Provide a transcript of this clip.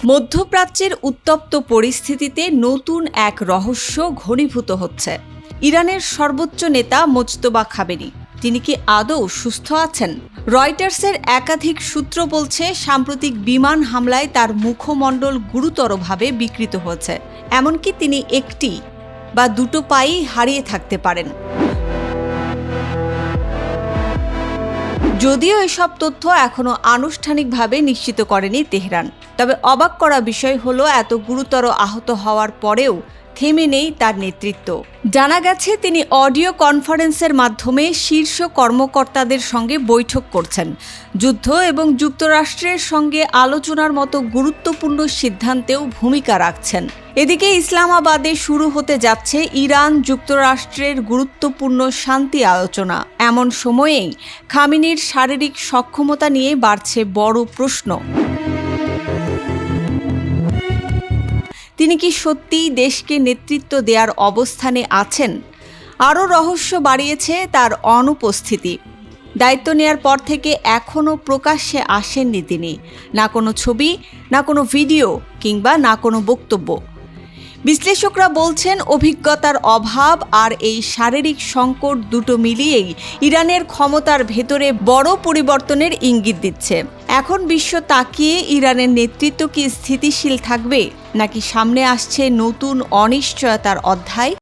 মধ্যপ্রাচ্যের উত্তপ্ত পরিস্থিতিতে নতুন এক রহস্য ঘনীভূত হচ্ছে। ইরানের সর্বোচ্চ নেতা মোজতবা খামেনি, তিনি কি আদৌ সুস্থ আছেন? রয়টার্সের একাধিক সূত্র বলছে, সাম্প্রতিক বিমান হামলায় তার মুখমণ্ডল গুরুতরভাবে বিকৃত হয়েছে। এমনকি তিনি একটি বা দুটো পাই হারিয়ে থাকতে পারেন। যদিও এসব তথ্য এখনও আনুষ্ঠানিকভাবে নিশ্চিত করেনি তেহরান, তবে অবাক করা বিষয় হলো এত গুরুতর আহত হওয়ার পরেও থেমে নেই তার নেতৃত্ব। জানা গেছে তিনি অডিও কনফারেন্সের মাধ্যমে শীর্ষ কর্মকর্তাদের সঙ্গে বৈঠক করছেন, যুদ্ধ এবং যুক্তরাষ্ট্রের সঙ্গে আলোচনার মতো গুরুত্বপূর্ণ সিদ্ধান্তেও ভূমিকা রাখছেন। এদিকে ইসলামাবাদে শুরু হতে যাচ্ছে ইরান যুক্তরাষ্ট্রের গুরুত্বপূর্ণ শান্তি আলোচনা। এমন সময়েই খামেনির শারীরিক সক্ষমতা নিয়ে বাড়ছে বড় প্রশ্ন। তিনি কি সত্যিই দেশকে নেতৃত্ব দেওয়ার অবস্থানে আছেন? আরও রহস্য বাড়িয়েছে তার অনুপস্থিতি। দায়িত্ব নেয়ার পর থেকে এখনও প্রকাশ্যে আসেননি তিনি। না কোনো ছবি, না কোনো ভিডিও, কিংবা না কোনো বক্তব্য। বিশ্লেষকরা বলছেন, অভিজ্ঞতার অভাব আর এই শারীরিক সংকট দুটো মিলিয়েই ইরানের ক্ষমতার ভেতরে বড় পরিবর্তনের ইঙ্গিত দিচ্ছে। এখন বিশ্ব তাকিয়ে ইরানের নেতৃত্ব কি স্থিতিশীল থাকবে, নাকি সামনে আসছে নতুন অনিশ্চয়তার অধ্যায়?